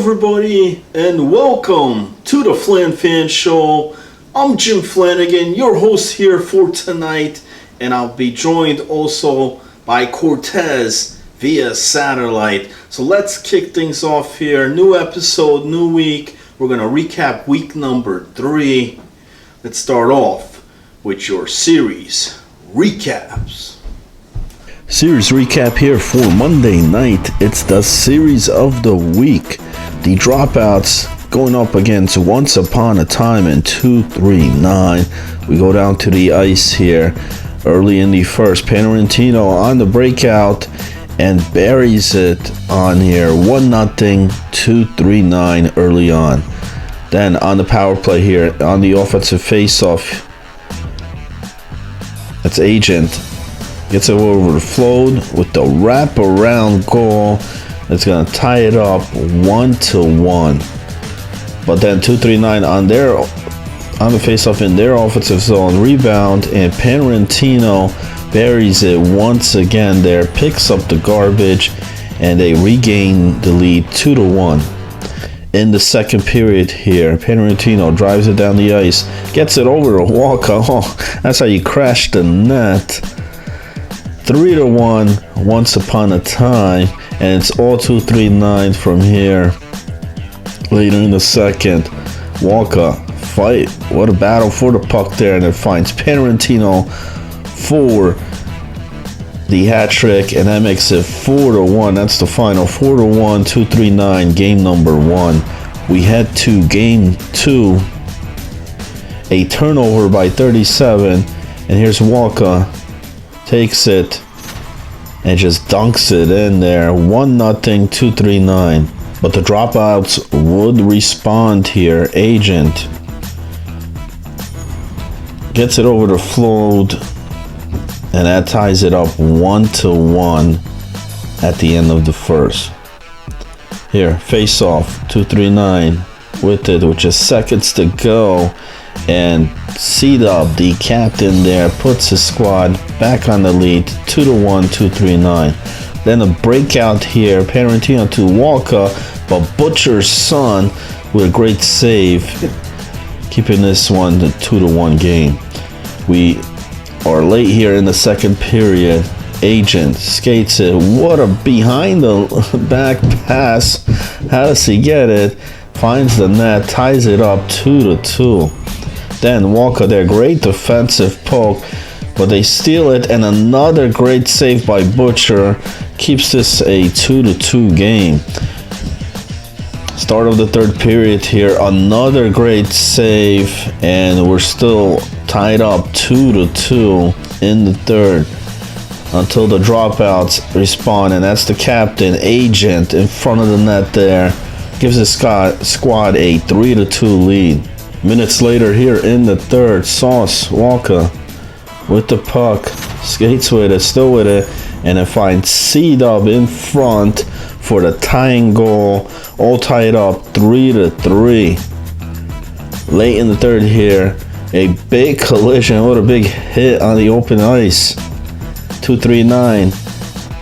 everybody, and welcome to the Flan Fan Show. I'm Jim Flanagan, your host here for tonight, and I'll be joined also by Cortez via satellite. So let's kick things off here. New episode, new week. We're going to recap week number 3. Let's start off with your series recaps. Series recap here for Monday night. It's the series of the week. The Dropouts going up against Once Upon a Time in 239. We go down to the ice here early in the first. Panarantino on the breakout and buries it on here 1-0, 239 early on. Then on the power play here on the offensive faceoff, that's Agent. Gets it overflowed with the wraparound goal. That's going to tie it up 1-1. But then 239 on the face-off in their offensive zone. Rebound, and Panarantino buries it once again there. Picks up the garbage, and they regain the lead 2-1. In the second period here, Panarantino drives it down the ice. Gets it over to Walker. Oh, that's how you crash the net. 3-1, Once Upon a Time, and it's all 239 from here. Later in the second, Walker fight. What a battle for the puck there, and it finds Panarantino for the hat trick, and that makes it 4-1. That's the final. 4-1, 239, game number 1. We head to game 2. A turnover by 37, and here's Walker. Takes it and just dunks it in there. 1-0, 239. But the Dropouts would respond here. Agent gets it over the float, and that ties it up 1-1 at the end of the first. Here, face off, 239 with it, with just seconds to go. And C-Dub, the captain there, puts his squad back on the lead, 2-1, 239. Then a breakout here, Panarantino to Walker, but Butcher's son with a great save, keeping this one the 2-1 game. We are late here in the second period. Agent skates it. What a behind the back pass. How does he get it? Finds the net, ties it up 2-2. Then Walker there, great defensive poke, but they steal it, and another great save by Butcher keeps this a 2-2 game. Start of the third period here, another great save, and we're still tied up 2-2 in the third until the Dropouts respond, and that's the captain, Agent, in front of the net there, gives the squad a 3-2 lead. Minutes later here in the third, Sauce Walker with the puck, skates with it, still with it, and it finds C-Dub in front for the tying goal, all tied up 3-3. Late in the third here, a big collision, what a big hit on the open ice. 239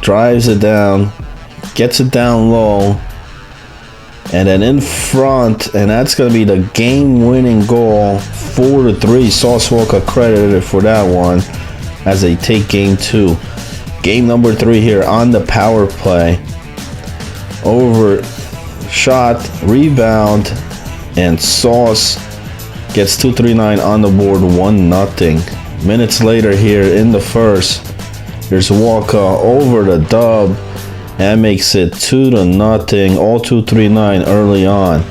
drives it down, gets it down low, and then in front, and that's going to be the game-winning goal, 4-3. Sauce Walker credited for that one as they take game 2. Game number 3 here on the power play. Over shot, rebound, and Sauce gets 239 on the board, 1-0. Minutes later here in the first, there's Walker over the dub. That makes it 2-0, all 239 early on.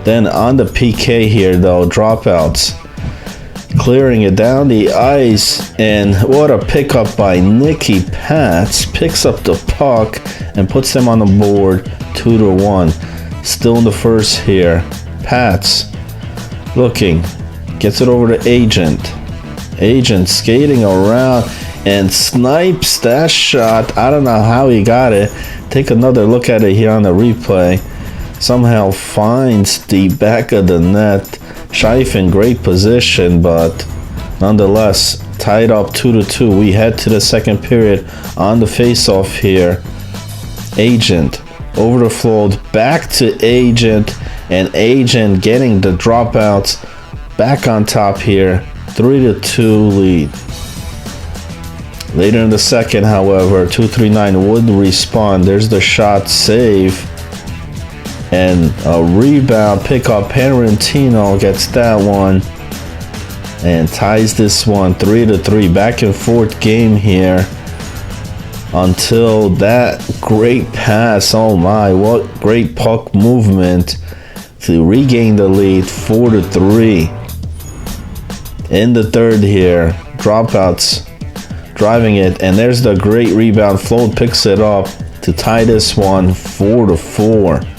Then on the PK here though, Dropouts clearing it down the ice, and what a pickup by Nicky Pats. Picks up the puck and puts them on the board, 2-1. Still in the first here. Pats looking, gets it over to Agent. Agent skating around and snipes that shot. I don't know how he got it. Take another look at it here on the replay. Somehow finds the back of the net. Scheif in great position, but nonetheless tied up 2-2. We head to the second period on the face-off here. Agent over the float, back to Agent, and Agent getting the dropouts back on top here, 3-2 lead. Later in the second, however, 239 would respond. There's the shot, save, and a rebound pickup. Parentino gets that one and ties this one 3-3. Back and forth game here until that great pass. Oh my, what great puck movement to regain the lead, 4-3. In the third here, Dropouts driving it, and there's the great rebound. Float picks it up to tie this one 4-4.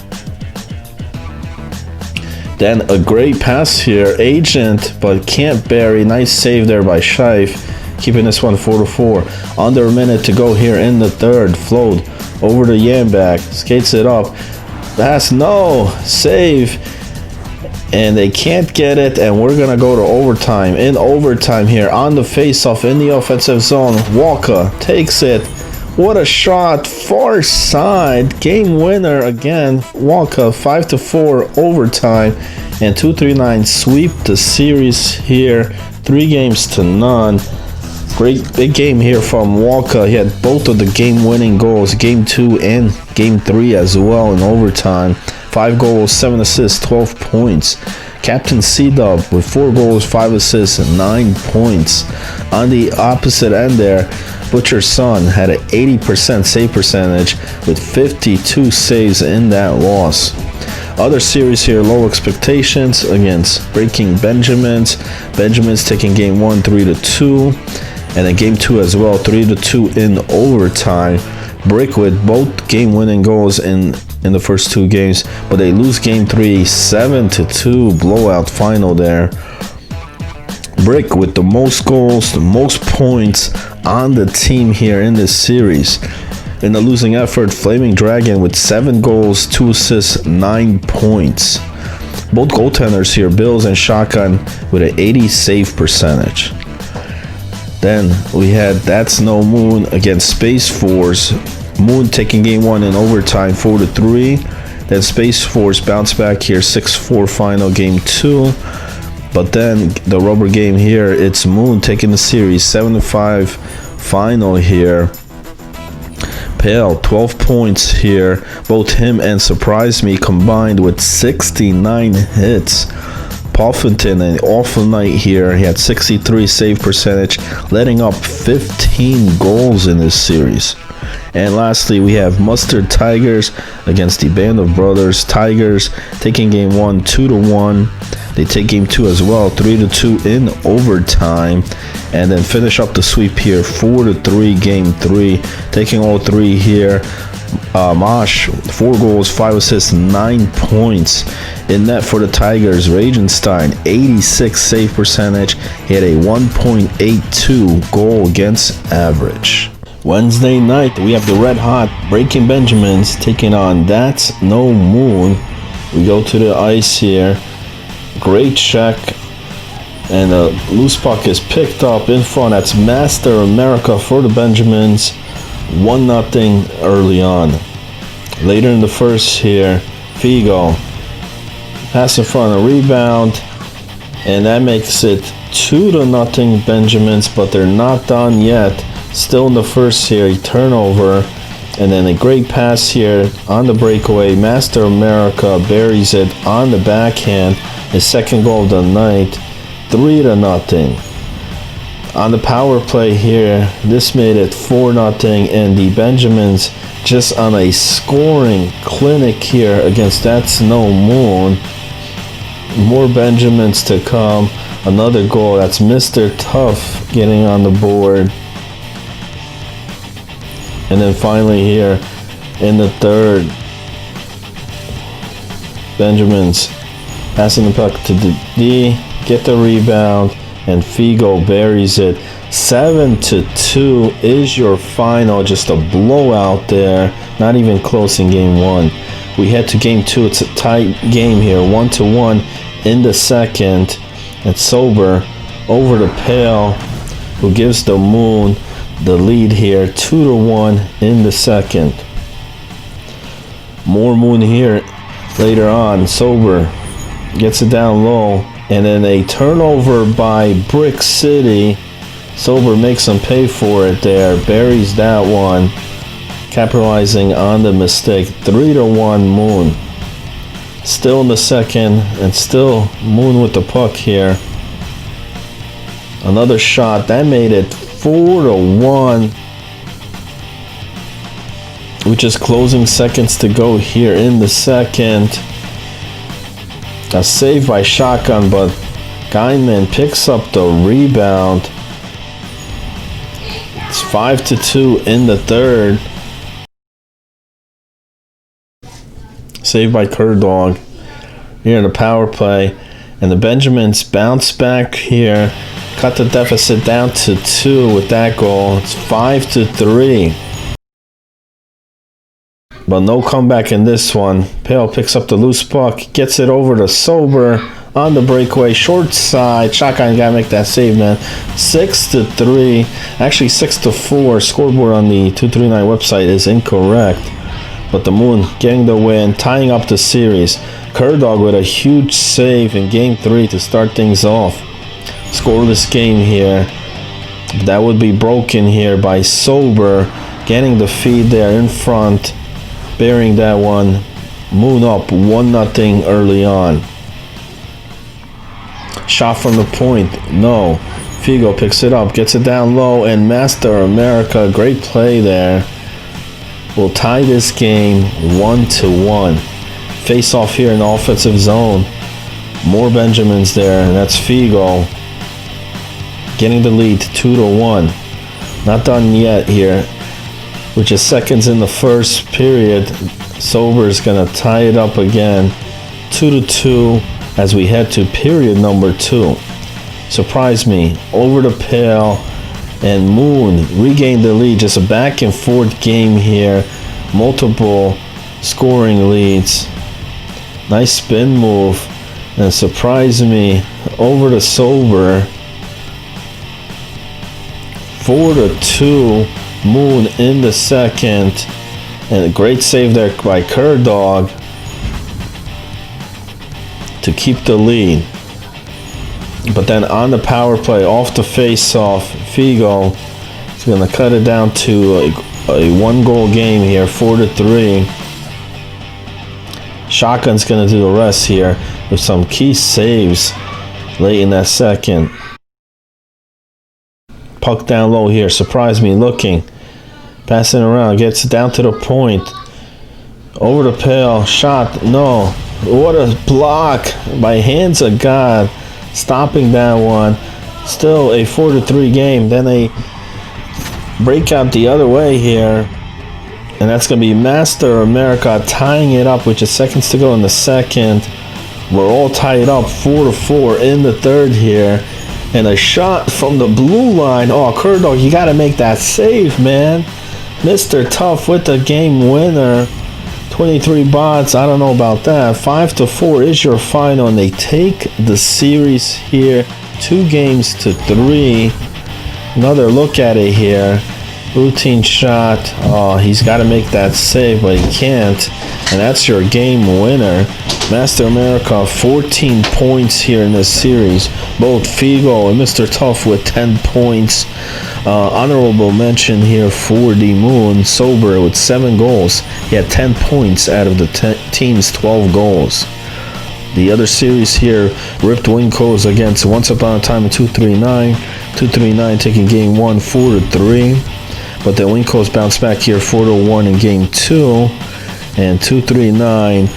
Then a great pass here, Agent, but can't bury. Nice save there by Scheif, keeping this one 4-4. Under a minute to go here in the third. Float over to Yambak, skates it up. Pass, no, save. And they can't get it, and we're gonna go to overtime. In overtime here on the face-off in the offensive zone, Walker takes it. What a shot, far side, game winner again. Walker, 5-4 overtime, and 239 sweep the series here, 3-0. Great big game here from Walker. He had both of the game-winning goals, game 2 and game 3 as well in overtime. 5 goals, 7 assists, 12 points. Captain C-Dub with 4 goals, 5 assists, and 9 points. On the opposite end there, Butcher's son had an 80% save percentage with 52 saves in that loss. Other series here, low expectations against Breaking Benjamins. Benjamins taking game 1 3-2, and then game 2 as well, 3-2 in overtime. Brick with both game-winning goals in the first 2 games, but they lose game 3, 7-2 blowout final there. Brick with the most goals, the most points on the team here in this series. In the losing effort, Flaming Dragon with 7 goals, 2 assists, 9 points. Both goaltenders here, Bills and Shotgun, with an 80 save percentage. Then we had That's No Moon against Space Force. Moon taking game 1 in overtime, 4-3. Then Space Force bounced back here, 6-4 final, game 2. But then the rubber game here, it's Moon taking the series, 7-5 final here. Pale, 12 points here. Both him and Surprise Me combined with 69 hits. Puffington, an awful night here. He had 63 save percentage, letting up 15 goals in this series. And lastly, we have Mustard Tigers against the Band of Brothers. Tigers taking game 1 2-1. They take game 2 as well, 3-2 in overtime, and then finish up the sweep here, 4-3 game 3. Taking all 3 here. Mosh, 4 goals, 5 assists, 9 points. In net for the Tigers, Ragenstein, 86 save percentage. He had a 1.82 goal against average. Wednesday night, we have the Red Hot Breaking Benjamins taking on That's No Moon. We go to the ice here. Great check. And a loose puck is picked up in front. That's Master America for the Benjamins. 1-0 early on. Later in the first here, Figo. Pass in front, a rebound. And that makes it 2-0 Benjamins, but they're not done yet. Still in the first here, turnover, and then a great pass here on the breakaway. Master America buries it on the backhand. His second goal of the night, 3-0. On the power play here, this made it 4-0, and the Benjamins just on a scoring clinic here against That's No Moon. More Benjamins to come. Another goal. That's Mr. Tough getting on the board. And then finally here in the third, Benjamins passing the puck to the D, get the rebound, and Figo buries it. 7-2 is your final. Just a blowout there. Not even close in game 1. We head to game 2. It's a tight game here, 1-1 in the second. And Sober over the Pale, who gives the Moon the lead here, 2-1 in the second. More Moon here later on. Sober gets it down low, and then a turnover by Brick City. Sober makes them pay for it there, buries that one, capitalizing on the mistake. 3-1 Moon. Still in the second, and still Moon with the puck here. Another shot, that made it 4-1. With just closing seconds to go here in the second. A save by Shotgun, but Guyman picks up the rebound. It's 5-2 in the third. Saved by Kerdog here in the power play. And the Benjamins bounce back here. Cut the deficit down to 2 with that goal. It's 5-3. But no comeback in this one. Pale picks up the loose puck. Gets it over to Sober on the breakaway. Short side. Shotgun gotta make that save, man. 6-3. Actually 6-4. Scoreboard on the 239 website is incorrect. But the Moon getting the win, tying up the series. Kerdog with a huge save in Game 3 to start things off. Scoreless game here. That would be broken here by Sober. Getting the feed there in front. Burying that one. Moon up 1-0 early on. Shot from the point. No. Figo picks it up. Gets it down low. And Master America. Great play there. Will tie this game 1-1. Face off here in the offensive zone. More Benjamins there, and that's Figo getting the lead 2-1. Not done yet here. With just seconds in the first period, Sober is gonna tie it up again, 2-2 as we head to period number 2. Surprise me, over the Pale. And Moon regained the lead. Just a back and forth game here. Multiple scoring leads. Nice spin move. And surprised me over to Sober. 4-2. Moon in the second. And a great save there by Kerdog to keep the lead. But then on the power play, off the face-off, Figo is going to cut it down to a one-goal game here, 4-3. Shotgun's going to do the rest here with some key saves late in that second. Puck down low here, surprised me looking. Passing around, gets it down to the point. Over the Pale, shot, no. What a block by Hands of God. Stopping that one. Still a 4-3 game. Then they break out the other way here. And that's going to be Master America tying it up with just seconds to go in the second. We're all tied up 4-4 in the third here. And a shot from the blue line. Oh, Kerdog, you got to make that save, man. Mr. Tough with the game winner. 23 bots, I don't know about that. 5-4 is your final, and they take the series here 2-3. Another look at it here. Routine shot. Oh, he's got to make that save, but he can't. And that's your game winner. Master America, 14 points here in this series. Both Figo and Mr. Tough with 10 points. Honorable mention here for the Moon. Sober with 7 goals. He had 10 points out of the team's 12 goals. The other series here, Ripped Wincos against Once Upon a Time in 239. 239 taking game 1 4-3. But the Wincos bounce back here 4-1 in game 2. And 239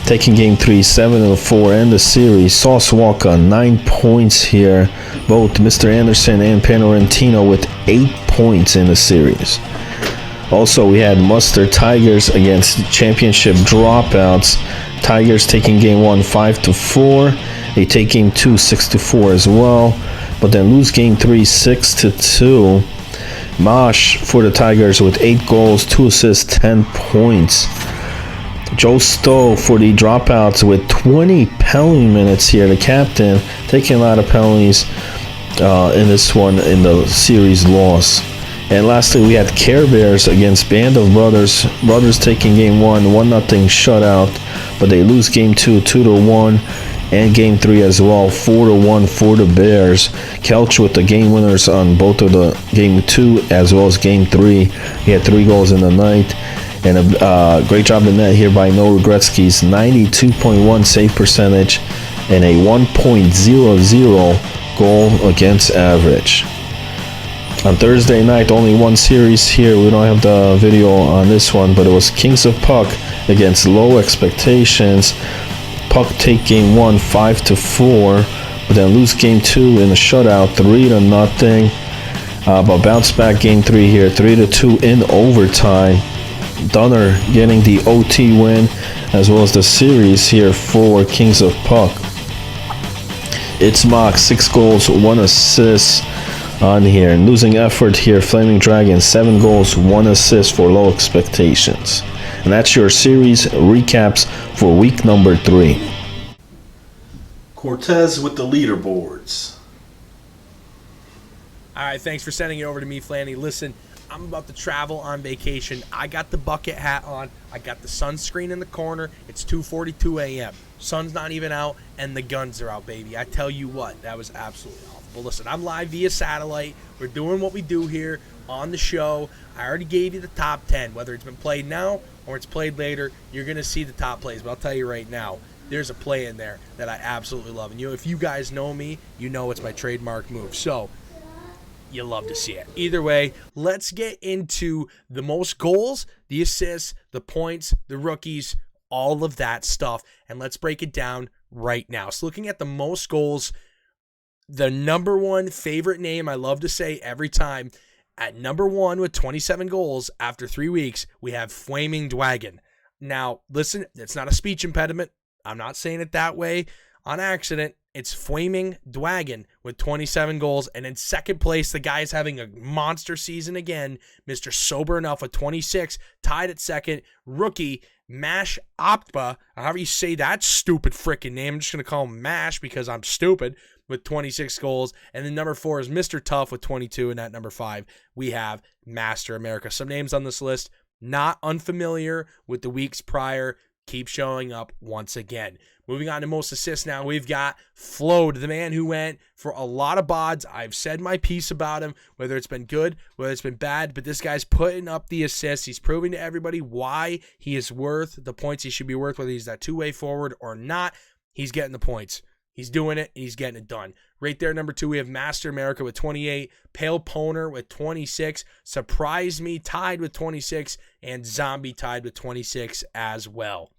taking game 3 7-4 and the series. Sauce Walker 9 points here. Both Mr. Anderson and Panorantino with 8 points in the series. Also, we had Mustard Tigers against Championship Dropouts. Tigers taking game 1 5-4. They take game 2 6-4 as well. But then lose game 3 6-2. Mosh for the Tigers with 8 goals, 2 assists, 10 points. Joe Stowe for the Dropouts with 20 penalty minutes here. The captain taking a lot of penalties in this one in the series loss. And lastly, we had Care Bears against Band of Brothers. Brothers taking game 1, 1-0 shutout, but they lose game 2, 2-1, and game 3 as well, 4-1 for the Bears. Kelch with the game winners on both of the game 2 as well as game 3. He had 3 goals in the night, and a great job in net here by No Regretski's 92.1 save percentage and a 1.00 goal against average. On Thursday night, only one series here. We don't have the video on this one, but it was Kings of Puck against Low Expectations. Puck take game 1 5-4, but then lose game 2 in a shutout 3-0. But bounce back game 3 here 3-2 in overtime. Dunner getting the OT win as well as the series here for Kings of Puck. It's Mock 6 goals, 1 assist on here. Losing effort here, Flaming Dragon 7 goals, 1 assist for Low Expectations. And that's your series recaps for week number 3. Cortez with the leaderboards. All right, thanks for sending it over to me, Flanny. Listen, I'm about to travel on vacation. I got the bucket hat on. I got the sunscreen in the corner. It's 2:42 a.m. Sun's not even out, and the guns are out, baby. I tell you what, that was absolutely awful. Well, listen, I'm live via satellite. We're doing what we do here on the show. I already gave you the top 10. Whether it's been played now or it's played later, you're going to see the top plays. But I'll tell you right now, there's a play in there that I absolutely love. And if you guys know me, you know it's my trademark move. So you love to see it. Either way, let's get into the most goals, the assists, the points, the rookies, all of that stuff. And let's break it down right now. So looking at the most goals, the number one favorite name I love to say every time, at number 1 with 27 goals after 3 weeks, we have Flaming Dragon. Now, listen, it's not a speech impediment. I'm not saying it that way on accident. It's Flaming Dragon with 27 goals. And in second place, the guy is having a monster season again. Mr. Sober Enough with 26. Tied at second, rookie Mash Oppa, however you say that stupid freaking name. I'm just going to call him Mash because I'm stupid, with 26 goals. And then number 4 is Mr. Tough with 22. And at number 5, we have Master America. Some names on this list not unfamiliar with the weeks prior. Keep showing up once again. Moving on to most assists now, we've got Flowed, the man who went for a lot of bods. I've said my piece about him, whether it's been good, whether it's been bad, but this guy's putting up the assists. He's proving to everybody why he is worth the points he should be worth, whether he's that two-way forward or not. He's getting the points. He's doing it, and he's getting it done. Right there, number 2, we have Master America with 28, Pale Poner with 26, Surprise Me tied with 26, and Zombie tied with 26 as well.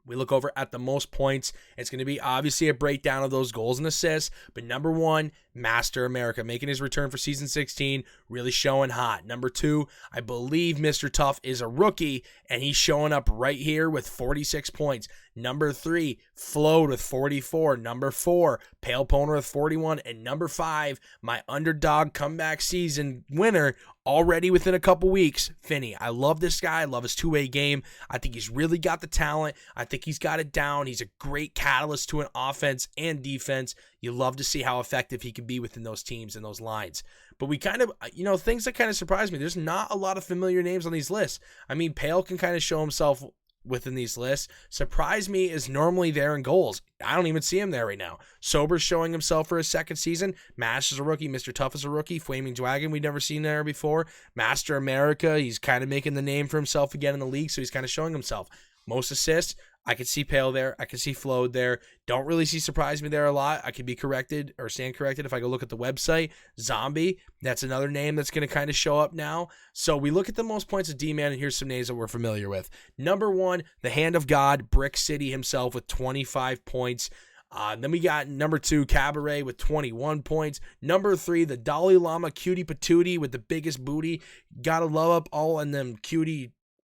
We look over at the most points. It's going to be obviously a breakdown of those goals and assists, but number 1, Master America, making his return for season 16, really showing hot. Number 2, I believe Mr. Tough is a rookie, and he's showing up right here with 46 points. Number 3, Flowed with 44. Number 4, Pale Poner with 41. And number 5, my underdog comeback season winner, already within a couple weeks, Finney. I love this guy. I love his two-way game. I think he's really got the talent. I think he's got it down. He's a great catalyst to an offense and defense. You love to see how effective he can be within those teams and those lines. But we kind of, things that kind of surprise me. There's not a lot of familiar names on these lists. I mean, Pale can kind of show himself within these lists. Surprise Me is normally there in goals. I don't even see him there right now. Sober's showing himself for his second season. Mash is a rookie. Mr. Tough is a rookie. Flaming Dragon, we've never seen there before. Master America, he's kind of making the name for himself again in the league, so he's kind of showing himself. Most assists, I could see Pale there. I could see Flowed there. Don't really see Surprise Me there a lot. I could be corrected or stand corrected if I go look at the website. Zombie, that's another name that's going to kind of show up now. So we look at the most points of D-Man, and here's some names that we're familiar with. Number 1, the Hand of God, Brick City himself with 25 points. Then we got number 2, Cabaret with 21 points. Number 3, the Dalai Lama Cutie Patootie with the biggest booty. Gotta love up all in them cutie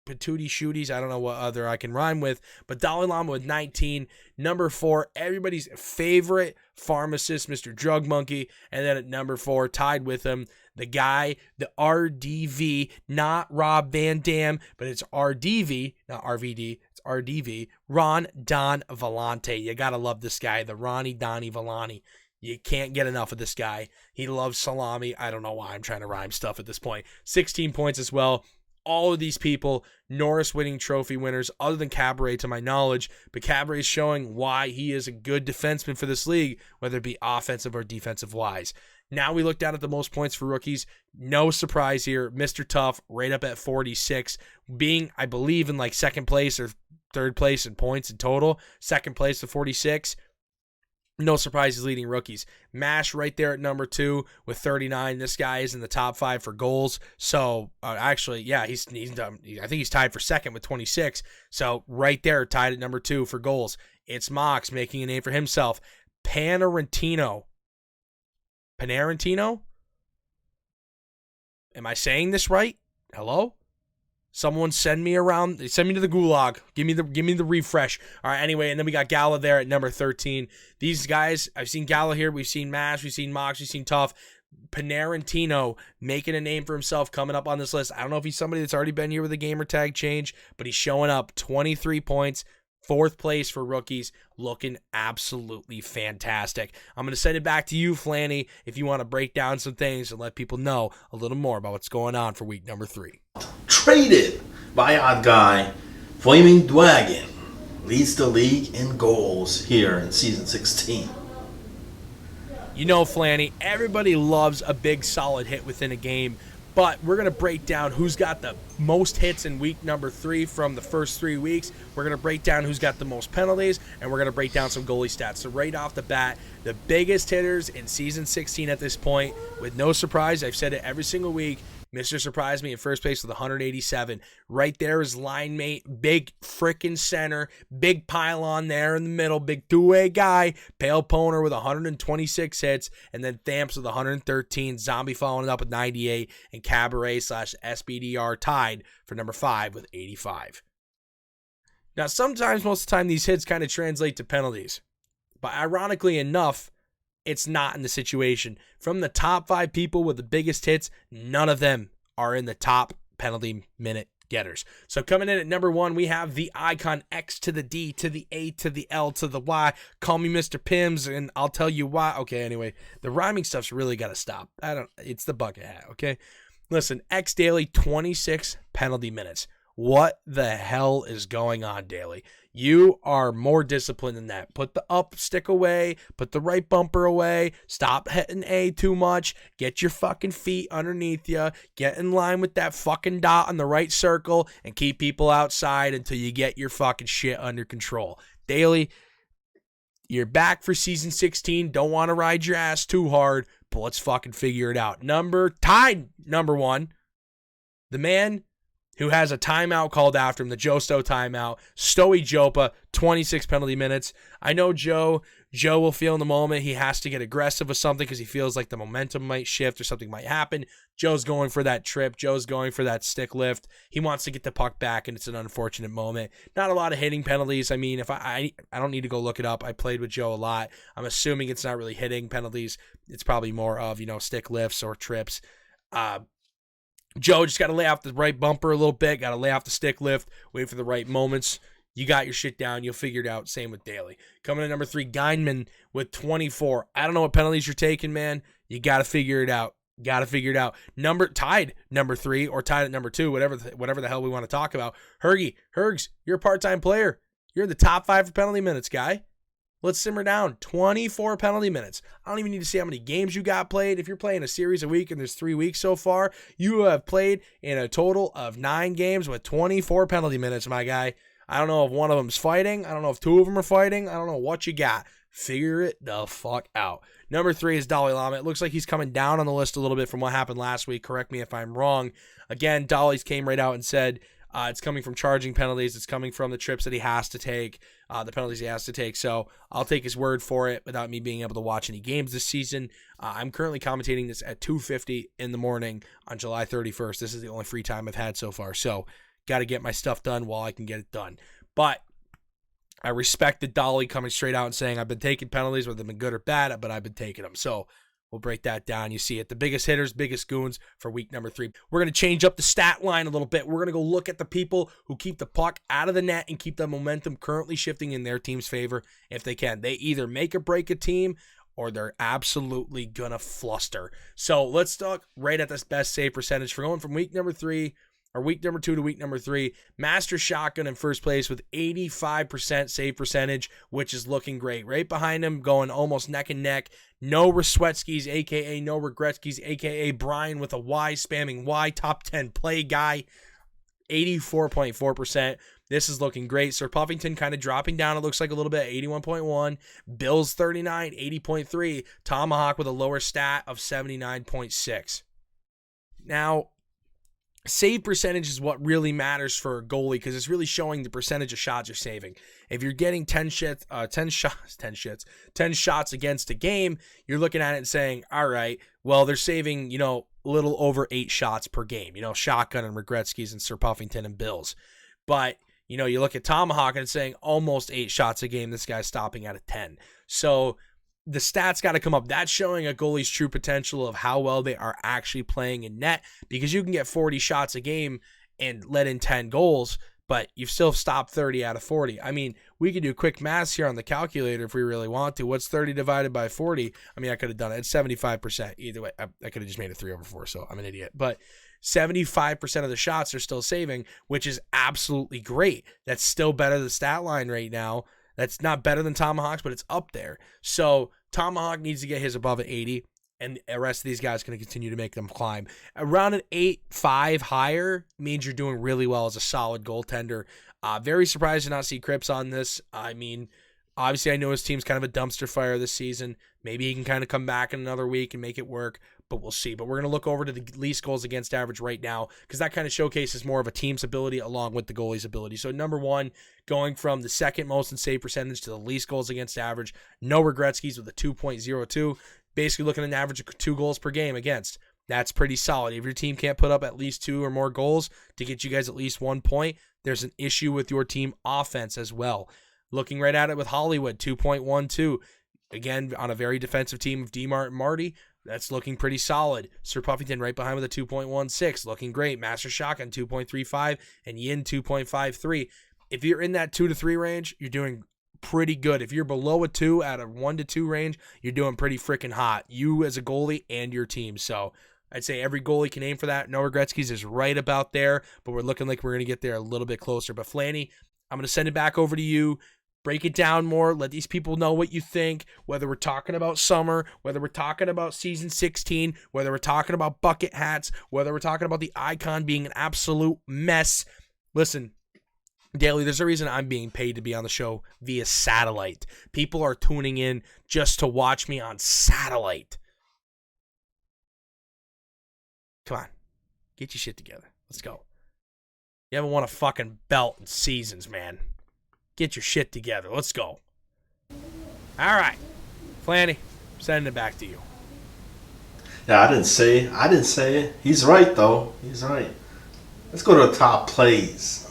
patootie shooties. I don't know what other I can rhyme with, but Dalai Lama with 19. Number 4, everybody's favorite pharmacist, Mr. Drug Monkey. And then at number 4, tied with him, the guy, the RDV, not Rob Van Dam, but it's RDV, not RVD. It's RDV, Ron Don Vellante. You gotta love this guy, the Ronnie Donnie Vellante. You can't get enough of this guy. He loves salami. I don't know why I'm trying to rhyme stuff at this point. 16 points as well. All of these people, Norris winning trophy winners, other than Cabaret to my knowledge, but Cabaret is showing why he is a good defenseman for this league, whether it be offensive or defensive wise. Now we look down at the most points for rookies. No surprise here. Mr. Tough right up at 46, being, I believe, in like second place or third place in points in total. Second place to 46. No surprise he's leading rookies. Mash right there at number 2 with 39. This guy is in the top 5 for goals. So actually, yeah, he's done. I think he's tied for second with 26. So right there, tied at number 2 for goals. It's Mox making a name for himself. Panarantino. Am I saying this right? Hello? Someone send me around. Send me to the gulag. Give me the refresh. All right. Anyway, and then we got Gala there at number 13. These guys, I've seen Gala here. We've seen Mash. We've seen Mox. We've seen Tough. Panarantino making a name for himself, coming up on this list. I don't know if he's somebody that's already been here with a gamer tag change, but he's showing up. 23 points. 4th place for rookies, looking absolutely fantastic. I'm going to send it back to you, Flanny, if you want to break down some things and let people know a little more about what's going on for week number 3. Traded by Odd Guy, Flaming Dragon leads the league in goals here in season 16. You know, Flanny, everybody loves a big solid hit within a game, but we're going to break down who's got the most hits in week number 3 from the first 3 weeks. We're going to break down who's got the most penalties, and we're going to break down some goalie stats. So right off the bat, the biggest hitters in season 16 at this point, with no surprise, I've said it every single week, Mr. Surprised me in first place with 187. Right there is line mate, big freaking center, big pylon there in the middle, big two-way guy, Pale Poner with 126 hits, and then Thamps with 113, Zombie following up with 98, and Cabaret/SBDR tied for number 5 with 85. Now, sometimes, most of the time, these hits kind of translate to penalties, but ironically enough, it's not in the situation. From the top 5 people with the biggest hits, none of them are in the top penalty minute getters. So coming in at number 1, we have the icon X to the D to the A to the L to the Y. Call me Mr. Pims and I'll tell you why. Okay, anyway, the rhyming stuff's really got to stop. It's the bucket hat, okay? Listen, X Daily, 26 penalty minutes. What the hell is going on, Daly? You are more disciplined than that. Put the up stick away. Put the right bumper away. Stop hitting A too much. Get your fucking feet underneath you. Get in line with that fucking dot on the right circle and keep people outside until you get your fucking shit under control. Daly, you're back for season 16. Don't want to ride your ass too hard, but let's fucking figure it out. Tied number 1, the man who has a timeout called after him, the Joe Stowe timeout. Stoey Jopa, 26 penalty minutes. I know Joe will feel in the moment he has to get aggressive with something because he feels like the momentum might shift or something might happen. Joe's going for that trip. Joe's going for that stick lift. He wants to get the puck back, and it's an unfortunate moment. Not a lot of hitting penalties. I mean, if I don't need to go look it up. I played with Joe a lot. I'm assuming it's not really hitting penalties. It's probably more of, stick lifts or trips. Joe just got to lay off the right bumper a little bit, got to lay off the stick lift, wait for the right moments. You got your shit down, you'll figure it out. Same with Daly. Coming in number 3, Geinman with 24. I don't know what penalties you're taking, man. You got to figure it out. Tied number 3 or tied at number 2, whatever the hell we want to talk about. Hergs, you're a part-time player. You're in the top 5 for penalty minutes, guy. Let's simmer down. 24 penalty minutes. I don't even need to see how many games you got played. If you're playing a series a week and there's 3 weeks so far, you have played in a total of 9 games with 24 penalty minutes, my guy. I don't know if one of them's fighting. I don't know if 2 of them are fighting. I don't know what you got. Figure it the fuck out. Number 3 is Dalai Lama. It looks like he's coming down on the list a little bit from what happened last week. Correct me if I'm wrong. Again, Dolly's came right out and said it's coming from charging penalties. It's coming from the trips that he has to take, the penalties he has to take. So I'll take his word for it without me being able to watch any games this season. I'm currently commentating this at 2:50 in the morning on July 31st. This is the only free time I've had so far. So got to get my stuff done while I can get it done. But I respected Dolly coming straight out and saying, I've been taking penalties, whether they've been good or bad, but I've been taking them. So we'll break that down. You see it. The biggest hitters, biggest goons for week number 3. We're going to change up the stat line a little bit. We're going to go look at the people who keep the puck out of the net and keep the momentum currently shifting in their team's favor if they can. They either make or break a team or they're absolutely going to fluster. So let's talk right at this best save percentage for going from week number 2 to week number 3. Master Shotgun in first place with 85% save percentage, which is looking great. Right behind him, going almost neck and neck, No Reswetskis, a.k.a. No Regretskis, a.k.a. Brian with a Y, spamming Y, top 10 play guy, 84.4%. This is looking great. Sir Puffington kind of dropping down, it looks like a little bit, 81.1. Bills 39, 80.3. Tomahawk with a lower stat of 79.6. Now, save percentage is what really matters for a goalie because it's really showing the percentage of shots you're saving. If you're getting 10 shots against a game, you're looking at it and saying, all right, well, they're saving, a little over 8 shots per game, Shotgun and Regretskis and Sir Puffington and Bills. But, you look at Tomahawk and it's saying almost 8 shots a game. This guy's stopping at a 10. So the stats got to come up. That's showing a goalie's true potential of how well they are actually playing in net, because you can get 40 shots a game and let in 10 goals, but you've still stopped 30 out of 40. I mean, we could do quick math here on the calculator if we really want to. What's 30 divided by 40? I mean, I could have done it. It's 75%. Either way, I could have just made it 3/4, so I'm an idiot. But 75% of the shots are still saving, which is absolutely great. That's still better than the stat line right now. That's not better than Tomahawk's, but it's up there. So Tomahawk needs to get his above an 80, and the rest of these guys going to continue to make them climb. Around an 8.5 higher means you're doing really well as a solid goaltender. Very surprised to not see Cripps on this. I mean, obviously I know his team's kind of a dumpster fire this season. Maybe he can kind of come back in another week and make it work, but we'll see. But we're going to look over to the least goals against average right now, because that kind of showcases more of a team's ability along with the goalie's ability. So number 1, going from the second most in save percentage to the least goals against average, No Regretskis with a 2.02. Basically looking at an average of 2 goals per game against. That's pretty solid. If your team can't put up at least 2 or more goals to get you guys at least 1 point, there's an issue with your team offense as well. Looking right at it with Hollywood, 2.12. Again, on a very defensive team of DMart and Marty, that's looking pretty solid. Sir Puffington right behind with a 2.16, looking great. Master Shotgun 2.35 and Yin 2.53. If you're in that 2 to 3 range, you're doing pretty good. If you're below a 2 at a 1 to 2 range, you're doing pretty freaking hot. You as a goalie and your team. So I'd say every goalie can aim for that. No Regretskis is right about there, but we're looking like we're going to get there a little bit closer. But Flanny, I'm going to send it back over to you. Break it down more. Let these people know what you think, whether we're talking about summer, whether we're talking about season 16, whether we're talking about bucket hats, whether we're talking about the icon being an absolute mess. Listen, Daily, there's a reason I'm being paid to be on the show via satellite. People are tuning in just to watch me on satellite. Come on. Get your shit together. Let's go. You haven't won a fucking belt in seasons, man. Get your shit together. Let's go. All right. Flanny, sending it back to you. Yeah, I didn't say it. He's right, though. He's right. Let's go to the top plays.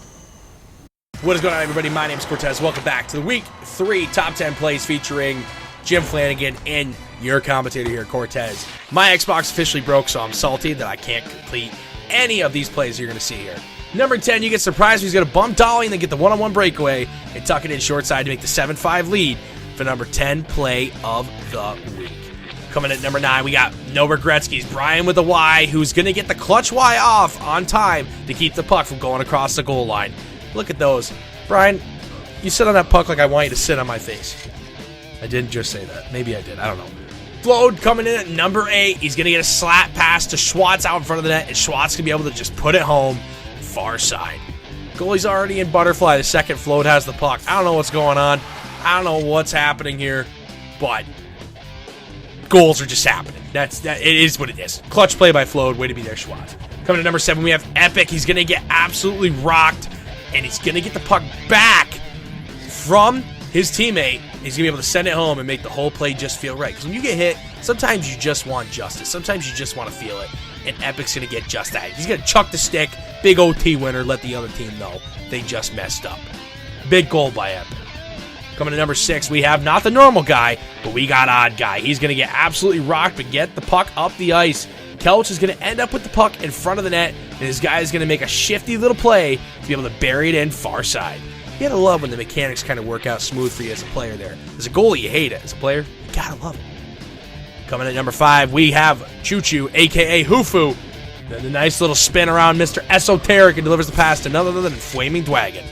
What is going on, everybody? My name's Cortez. Welcome back to the Week 3 Top 10 Plays featuring Jim Flanagan and your commentator here, Cortez. My Xbox officially broke, so I'm salty that I can't complete any of these plays you're going to see here. Number 10, you get surprised he's going to bump Dolly and then get the one-on-one breakaway and tuck it in short side to make the 7-5 lead for number 10 play of the week. Coming at number 9, we got No Regretskis, Brian with a Y, who's going to get the clutch Y off on time to keep the puck from going across the goal line. Look at those. Brian, you sit on that puck like I want you to sit on my face. I didn't just say that. Maybe I did. I don't know. Flode coming in at number 8. He's going to get a slap pass to Schwartz out in front of the net, and Schwartz can be able to just put it home. Far side. Goalie's already in butterfly. The second Flode has the puck. I don't know what's going on. I don't know what's happening here, but goals are just happening. It is what it is. Clutch play by Flode. Way to be there, Schwartz. Coming to number 7, we have Epic. He's going to get absolutely rocked, and he's going to get the puck back from his teammate. He's going to be able to send it home and make the whole play just feel right. Because when you get hit, sometimes you just want justice. Sometimes you just want to feel it. And Epic's going to get just that. He's going to chuck the stick. Big OT winner. Let the other team know they just messed up. Big goal by Epic. Coming to number 6, we have not the normal guy, but we got odd guy. He's going to get absolutely rocked, but get the puck up the ice. Kelch is going to end up with the puck in front of the net, and his guy is going to make a shifty little play to be able to bury it in far side. You gotta love when the mechanics kind of work out smooth for you as a player there. As a goalie, you hate it. As a player, you gotta love it. Coming at number 5, we have Choo Choo, a.k.a. Hufu. Then the nice little spin around Mr. Esoteric and delivers the pass to none other than Flaming Dwagon.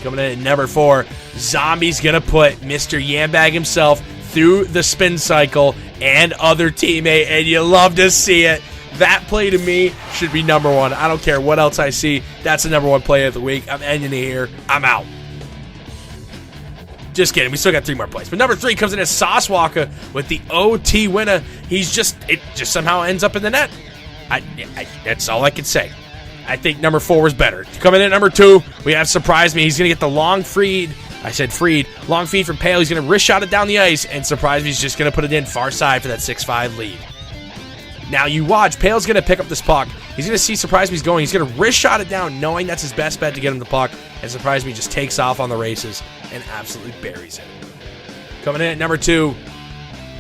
Coming in at number 4, Zombie's going to put Mr. Yambag himself through the spin cycle and other teammate, and you love to see it. That play to me should be number 1. I don't care what else I see. That's the number 1 play of the week. I'm ending it here. I'm out. Just kidding. We still got 3 more plays. But number 3 comes in as Sauce Walker with the OT winner. It just somehow ends up in the net. That's all I can say. I think number 4 was better. Coming in at number 2, we have Surprise Me. He's going to get the long feed. I said freed. Long feed from Pale. He's going to wrist shot it down the ice. And Surprise Me is just going to put it in far side for that 6-5 lead. Now you watch. Pale's going to pick up this puck. He's going to see Surprise Me's going. He's going to wrist shot it down, knowing that's his best bet to get him the puck. And Surprise Me just takes off on the races and absolutely buries it. Coming in at number 2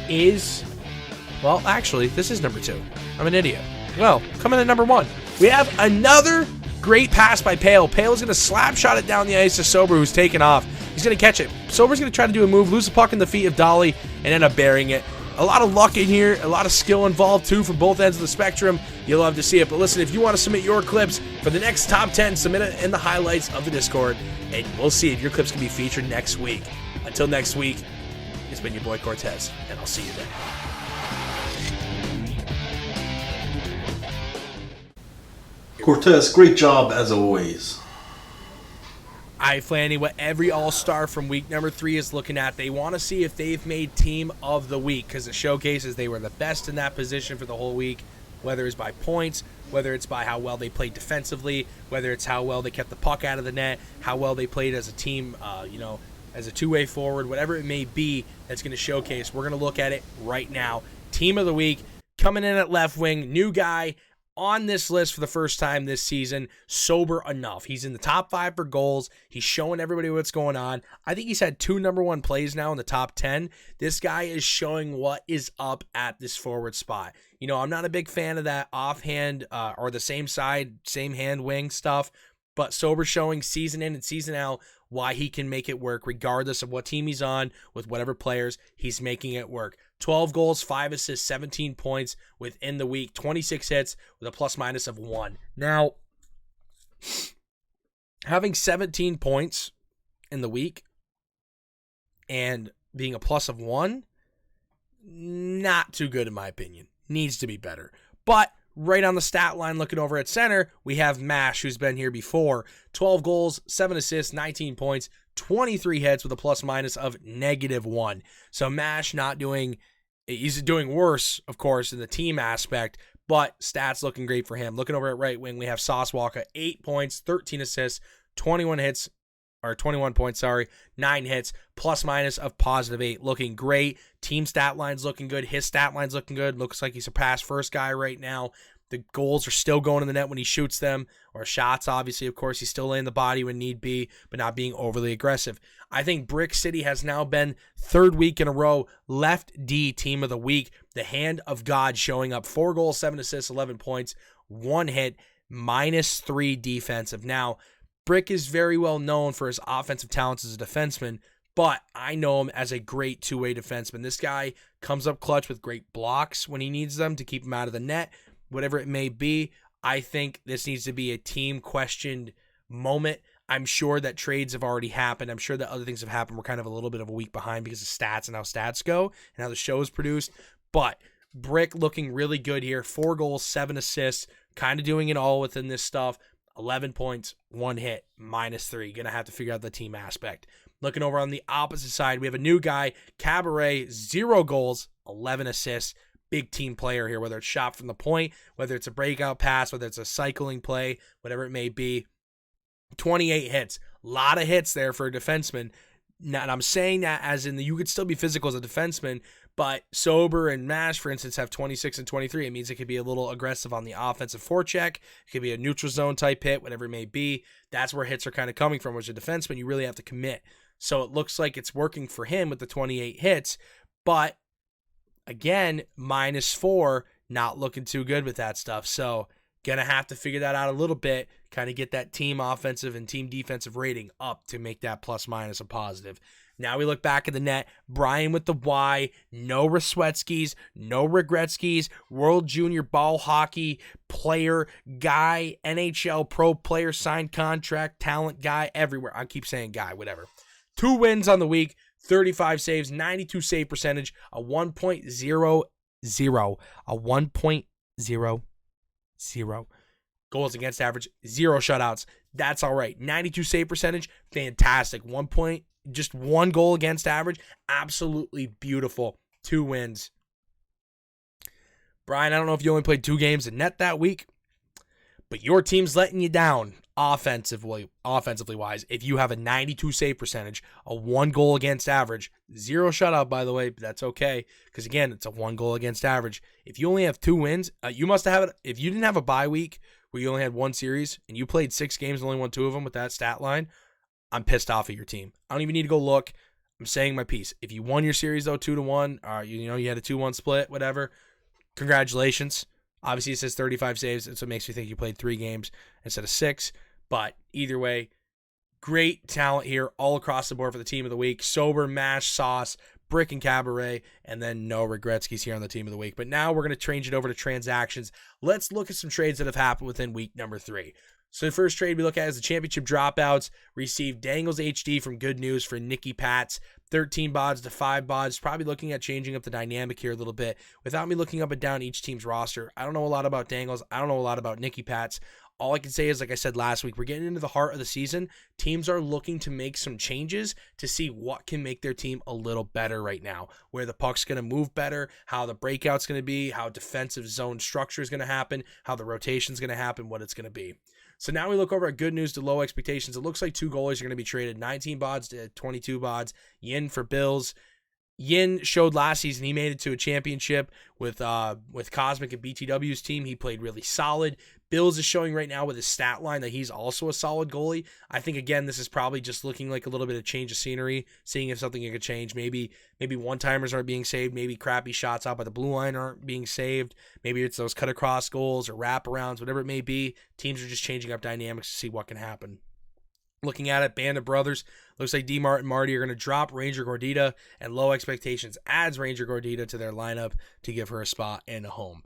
is... Well, actually, this is number 2. I'm an idiot. Well, coming in at number 1. We have another great pass by Pale. Pale is going to slap shot it down the ice to Sober, who's taken off. He's going to catch it. Sober's going to try to do a move, lose the puck in the feet of Dolly, and end up burying it. A lot of luck in here, a lot of skill involved too from both ends of the spectrum. You'll love to see it. But listen, if you want to submit your clips for the next top 10, submit it in the highlights of the Discord, and we'll see if your clips can be featured next week. Until next week, it's been your boy Cortez, and I'll see you then. Cortez, great job as always. Flanny, what every All-Star from week number 3 is looking at, they want to see if they've made team of the week, because it showcases they were the best in that position for the whole week, whether it's by points, whether it's by how well they played defensively, whether it's how well they kept the puck out of the net, how well they played as a team, as a two-way forward, whatever it may be that's going to showcase. We're going to look at it right now. Team of the week, coming in at left wing, new guy on this list for the first time this season, Sober Enough. He's in the top 5 for goals. He's showing everybody what's going on. I think he's had 2 number 1 plays now in the top 10. This guy is showing what is up at this forward spot. You know, I'm not a big fan of that offhand or the same side, same hand wing stuff, but Sober showing season in and season out why he can make it work regardless of what team he's on with whatever players. He's making it work. 12 goals, 5 assists, 17 points within the week, 26 hits with a plus-minus of 1. Now, having 17 points in the week and being a plus of 1, not too good in my opinion. Needs to be better. But right on the stat line, looking over at center, we have Mash, who's been here before. 12 goals, 7 assists, 19 points, 23 hits with a plus-minus of -1. So Mash he's doing worse, of course, in the team aspect, but stats looking great for him. Looking over at right wing, we have Sauce Walker, 8 points, 13 assists, 21 points, 9 hits, plus-minus of +8. Looking great. Team stat line's looking good. His stat line's looking good. Looks like he's surpassed first guy right now. The goals are still going in the net when he shoots them, or shots, obviously, of course. He's still laying the body when need be, but not being overly aggressive. I think Brick City has now been 3rd week in a row left D team of the week. The hand of God showing up. 4 goals, 7 assists, 11 points, 1 hit, -3 defensive. Now, Brick is very well known for his offensive talents as a defenseman, but I know him as a great two-way defenseman. This guy comes up clutch with great blocks when he needs them to keep him out of the net. Whatever it may be, I think this needs to be a team-questioned moment. I'm sure that trades have already happened. I'm sure that other things have happened. We're kind of a little bit of a week behind because of stats and how stats go and how the show is produced. But Brick looking really good here. 4 goals, 7 assists, kind of doing it all within this stuff. 11 points, 1 hit, -3. Going to have to figure out the team aspect. Looking over on the opposite side, we have a new guy, Cabaret, 0 goals, 11 assists. Big team player here, whether it's shot from the point, whether it's a breakout pass, whether it's a cycling play, whatever it may be. 28 hits. A lot of hits there for a defenseman. Now, and I'm saying that as in you could still be physical as a defenseman, but Sober and Mash, for instance, have 26 and 23. It means it could be a little aggressive on the offensive forecheck. It could be a neutral zone type hit, whatever it may be. That's where hits are kind of coming from. As a defenseman, you really have to commit. So it looks like it's working for him with the 28 hits, but again, -4, not looking too good with that stuff. So gonna have to figure that out a little bit, kind of get that team offensive and team defensive rating up to make that plus-minus a positive. Now we look back at the net. Brian with the Y. No Reswetskis. No Regretskis. World Junior Ball Hockey player, guy, NHL pro player, signed contract, talent guy, everywhere. I keep saying guy, whatever. 2 wins on the week. 35 saves, 92 save percentage, a 1.00, a 1.00 goals against average, 0 shutouts. That's all right. 92 save percentage, fantastic. Just 1 goal against average, absolutely beautiful. 2 wins. Brian, I don't know if you only played 2 games in net that week, but your team's letting you down offensively wise. If you have a 92 save percentage, a 1 goal against average, 0 shutout, by the way, but that's okay, because again, it's a 1 goal against average. If you only have 2 wins, you must have it. If you didn't have a bye week where you only had 1 series and you played 6 games and only won 2 of them with that stat line, I'm pissed off at your team. I don't even need to go look. I'm saying my piece. If you won your series though 2-1, you had a 2-1 split, whatever, congratulations. Obviously, it says 35 saves, and so it makes me think you played 3 games instead of 6. But either way, great talent here all across the board for the team of the week. Sober, Mash, Sauce, Brick, and Cabaret, and then no Regretskis here on the team of the week. But now we're going to change it over to transactions. Let's look at some trades that have happened within week number 3. So the first trade we look at is the championship dropouts. Received Dangles HD from Good News for Nicky Pats. 13 bods to 5 bods. Probably looking at changing up the dynamic here a little bit. Without me looking up and down each team's roster, I don't know a lot about Dangles. I don't know a lot about Nicky Pats. All I can say is, like I said last week, we're getting into the heart of the season. Teams are looking to make some changes to see what can make their team a little better right now. Where the puck's going to move better, how the breakout's going to be, how defensive zone structure is going to happen, how the rotation's going to happen, what it's going to be. So now we look over at Good News to low expectations. It looks like 2 goalies are going to be traded. 19 bods to 22 bods. Yin for Bills. Yin showed last season he made it to a championship with Cosmic and BTW's team. He played really solid. Bills is showing right now with his stat line that he's also a solid goalie. I think, again, this is probably just looking like a little bit of change of scenery, seeing if something could change. Maybe one-timers aren't being saved. Maybe crappy shots out by the blue line aren't being saved. Maybe it's those cut-across goals or wraparounds, whatever it may be. Teams are just changing up dynamics to see what can happen. Looking at it, Band of Brothers, looks like D-Mart and Marty are going to drop Ranger Gordita, and low expectations adds Ranger Gordita to their lineup to give her a spot and a home.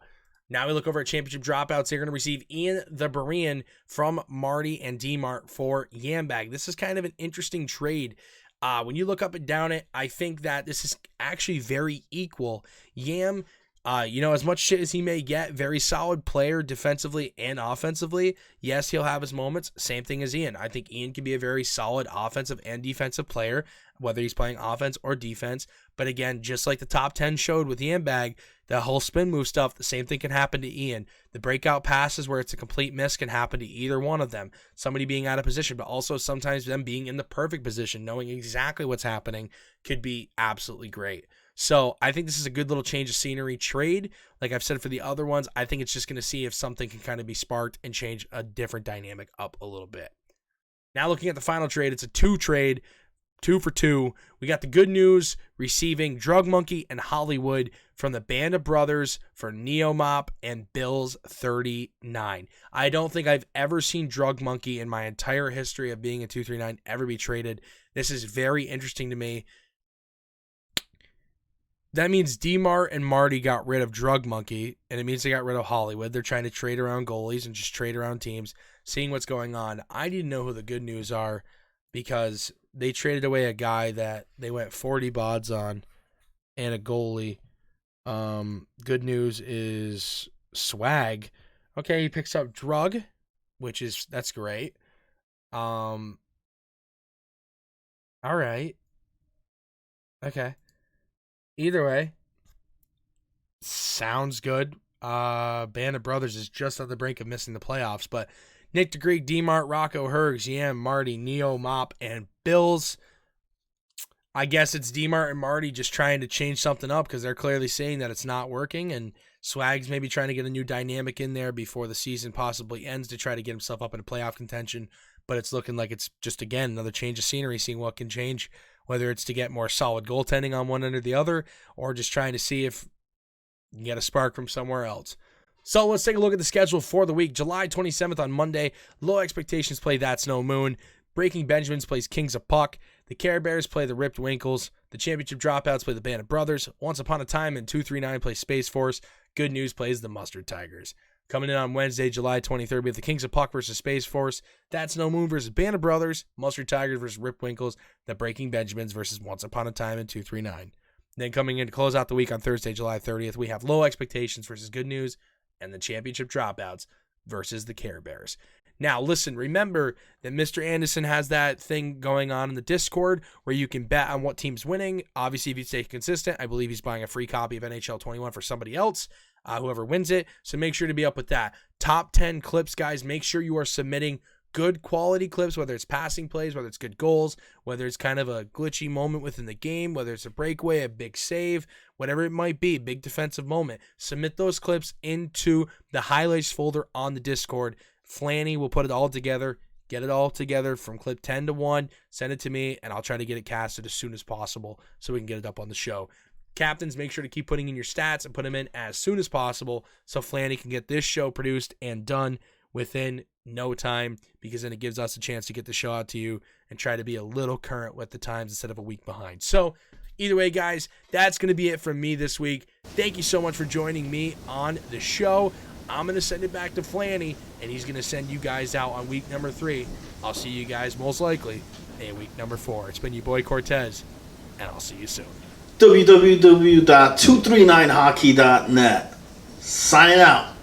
Now we look over at championship dropouts. They're going to receive Ian the Berean from Marty and D-Mart for Yambag. This is kind of an interesting trade. When you look up and down it, I think that this is actually very equal. Yam, as much shit as he may get, very solid player defensively and offensively. Yes, he'll have his moments. Same thing as Ian. I think Ian can be a very solid offensive and defensive player, whether he's playing offense or defense. But again, just like the top 10 showed with Yambag, the whole spin move stuff, the same thing can happen to Ian. The breakout passes where it's a complete miss can happen to either one of them. Somebody being out of position, but also sometimes them being in the perfect position, knowing exactly what's happening, could be absolutely great. So I think this is a good little change of scenery trade. Like I've said for the other ones, I think it's just going to see if something can kind of be sparked and change a different dynamic up a little bit. Now looking at the final trade, it's a 2 trade, 2 for 2. We got the Good News receiving Drug Monkey and Hollywood from the Band of Brothers for Neomop and Bills 39. I don't think I've ever seen Drug Monkey in my entire history of being a 239 ever be traded. This is very interesting to me. That means D-Mart and Marty got rid of Drug Monkey, and it means they got rid of Hollywood. They're trying to trade around goalies and just trade around teams, seeing what's going on. I didn't know who the Good News are because they traded away a guy that they went 40 bods on and a goalie. Good News is Swag. Okay, he picks up Drug, that's great. All right. Okay. Either way, sounds good. Band of Brothers is just on the brink of missing the playoffs, but Nick DeGreek, D-Mart, Rocco, Hergs, Yam, Marty, Neo, Mop, and Bills. I guess it's D-Mart and Marty just trying to change something up because they're clearly saying that it's not working, and Swag's maybe trying to get a new dynamic in there before the season possibly ends to try to get himself up into playoff contention, but it's looking like it's just, again, another change of scenery, seeing what can change, whether it's to get more solid goaltending on one end or the other, or just trying to see if you can get a spark from somewhere else. So let's take a look at the schedule for the week. July 27th on Monday, Low Expectations play That's No Moon. Breaking Benjamins plays Kings of Puck. The Care Bears play the Ripped Winkles. The Championship Dropouts play the Band of Brothers. Once Upon a Time and 239 play Space Force. Good News plays the Mustard Tigers. Coming in on Wednesday, July 23rd, we have the Kings of Puck versus Space Force. That's No Moon versus Band of Brothers. Mustard Tigers versus Ripped Winkles. The Breaking Benjamins versus Once Upon a Time and 239. Then coming in to close out the week on Thursday, July 30th, we have Low Expectations versus Good News and the Championship Dropouts versus the Care Bears. Now, listen, remember that Mr. Anderson has that thing going on in the Discord where you can bet on what team's winning. Obviously, if you stay consistent, I believe he's buying a free copy of NHL20 for somebody else, whoever wins it. So make sure to be up with that. Top 10 clips, guys. Make sure you are submitting good quality clips, whether it's passing plays, whether it's good goals, whether it's kind of a glitchy moment within the game, whether it's a breakaway, a big save, whatever it might be, big defensive moment. Submit those clips into the highlights folder on the Discord. Flanny will put it all together, get it all together from clip 10 to 1, send it to me, and I'll try to get it casted as soon as possible so we can get it up on the show. Captains, make sure to keep putting in your stats and put them in as soon as possible so Flanny can get this show produced and done within no time, because then it gives us a chance to get the show out to you and try to be a little current with the times instead of a week behind. So either way, guys, that's going to be it from me this week. Thank you so much for joining me on the show. I'm going to send it back to Flanny, and he's going to send you guys out on week number 3. I'll see you guys most likely in week number 4. It's been your boy Cortez, and I'll see you soon. www.239hockey.net. Sign out.